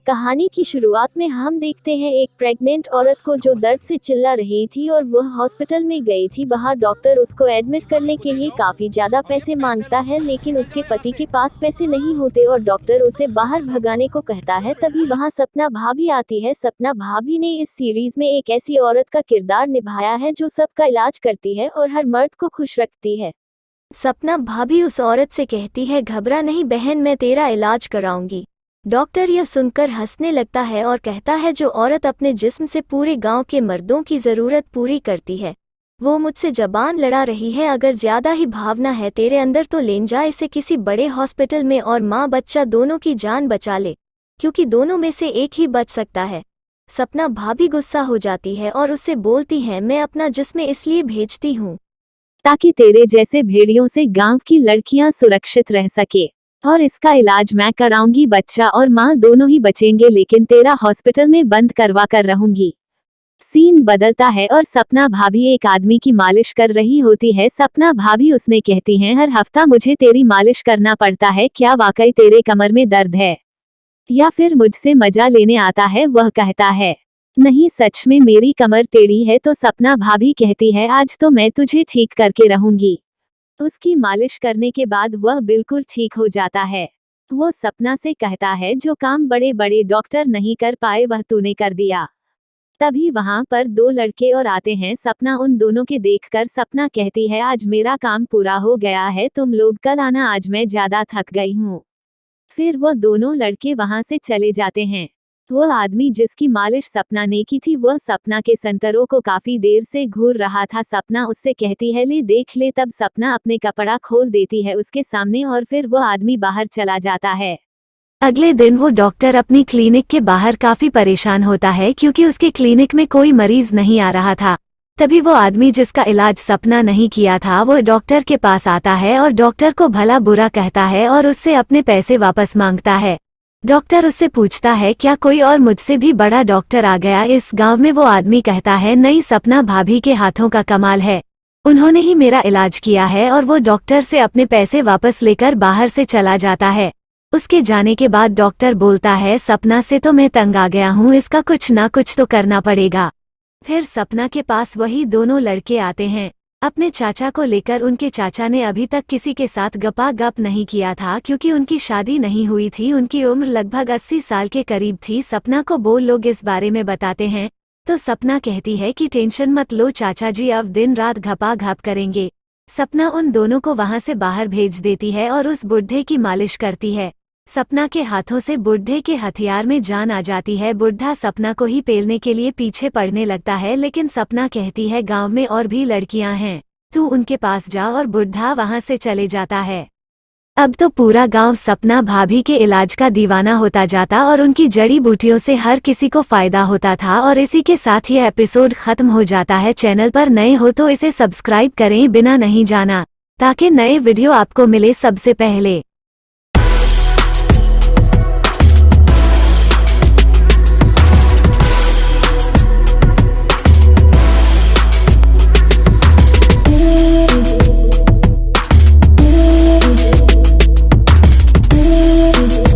कहानी की शुरुआत में हम देखते हैं एक प्रेग्नेंट औरत को जो दर्द से चिल्ला रही थी और वह हॉस्पिटल में गई थी। वहाँ डॉक्टर उसको एडमिट करने के लिए काफी ज्यादा पैसे मांगता है, लेकिन उसके पति के पास पैसे नहीं होते और डॉक्टर उसे बाहर भगाने को कहता है। तभी वहाँ सपना भाभी आती है। सपना भाभी ने इस सीरीज में एक ऐसी औरत का किरदार निभाया है जो सबका इलाज करती है और हर मर्द को खुश रखती है। सपना भाभी उस औरत से कहती है, घबरा नहीं बहन, मैं तेरा इलाज कराऊंगी। डॉक्टर यह सुनकर हंसने लगता है और कहता है, जो औरत अपने जिस्म से पूरे गांव के मर्दों की ज़रूरत पूरी करती है वो मुझसे जबान लड़ा रही है। अगर ज़्यादा ही भावना है तेरे अंदर तो ले जा इसे किसी बड़े हॉस्पिटल में और माँ बच्चा दोनों की जान बचा ले, क्योंकि दोनों में से एक ही बच सकता है। सपना भाभी गुस्सा हो जाती है और उससे बोलती है, मैं अपना जिस्म इसलिए भेजती हूँ ताकि तेरे जैसे भेड़ियों से गांव की लड़कियां सुरक्षित रह सके, और इसका इलाज मैं कराऊंगी। बच्चा और माँ दोनों ही बचेंगे, लेकिन तेरा हॉस्पिटल में बंद करवा कर रहूंगी। सीन बदलता है और सपना भाभी एक आदमी की मालिश कर रही होती है। सपना भाभी उसने कहती हैं, हर हफ्ता मुझे तेरी मालिश करना पड़ता है, क्या वाकई तेरे कमर में दर्द है या फिर मुझसे मजा लेने आता है? वह कहता है, नहीं सच में मेरी कमर टेढ़ी है। तो सपना भाभी कहती है, आज तो मैं तुझे ठीक करके रहूंगी। उसकी मालिश करने के बाद वह बिल्कुल ठीक हो जाता है। वो सपना से कहता है, जो काम बड़े बड़े डॉक्टर नहीं कर पाए वह तूने कर दिया। तभी वहां पर दो लड़के और आते हैं। सपना उन दोनों के देखकर सपना कहती है, आज मेरा काम पूरा हो गया है, तुम लोग कल आना, आज मैं ज्यादा थक गई हूँ। फिर वो दोनों लड़के वहां से चले जाते हैं। वह आदमी जिसकी मालिश सपना ने की थी वह सपना के संतरों को काफी देर से घूर रहा था। सपना उससे कहती है, ले देख ले। तब सपना अपने कपड़ा खोल देती है उसके सामने और फिर वह आदमी बाहर चला जाता है। अगले दिन वो डॉक्टर अपनी क्लिनिक के बाहर काफी परेशान होता है क्योंकि उसके क्लिनिक में कोई मरीज नहीं आ रहा था। तभी वो आदमी जिसका इलाज सपना नहीं किया था वो डॉक्टर के पास आता है और डॉक्टर को भला बुरा कहता है और उससे अपने पैसे वापस मांगता है। डॉक्टर उससे पूछता है, क्या कोई और मुझसे भी बड़ा डॉक्टर आ गया इस गांव में? वो आदमी कहता है, नहीं, सपना भाभी के हाथों का कमाल है, उन्होंने ही मेरा इलाज किया है। और वो डॉक्टर से अपने पैसे वापस लेकर बाहर से चला जाता है। उसके जाने के बाद डॉक्टर बोलता है, सपना से तो मैं तंग आ गया हूँ, इसका कुछ ना कुछ तो करना पड़ेगा। फिर सपना के पास वही दोनों लड़के आते हैं अपने चाचा को लेकर। उनके चाचा ने अभी तक किसी के साथ गपागप नहीं किया था क्योंकि उनकी शादी नहीं हुई थी। उनकी उम्र लगभग 80 साल के करीब थी। सपना को वो लोग इस बारे में बताते हैं तो सपना कहती है कि टेंशन मत लो चाचा जी, अब दिन रात घपाघप करेंगे। सपना उन दोनों को वहां से बाहर भेज देती है और उस बुढ़े की मालिश करती है। सपना के हाथों से बुढ़े के हथियार में जान आ जाती है। बुढ़ा सपना को ही पेलने के लिए पीछे पड़ने लगता है, लेकिन सपना कहती है, गांव में और भी लड़कियां हैं, तू उनके पास जा। और बुढ़ा वहां से चले जाता है। अब तो पूरा गांव सपना भाभी के इलाज का दीवाना होता जाता और उनकी जड़ी बूटियों से हर किसी को फायदा होता था। और इसी के साथ ये एपिसोड खत्म हो जाता है। चैनल पर नए हो तो इसे सब्सक्राइब करें बिना नहीं जाना, ताकि नए वीडियो आपको मिले सबसे पहले।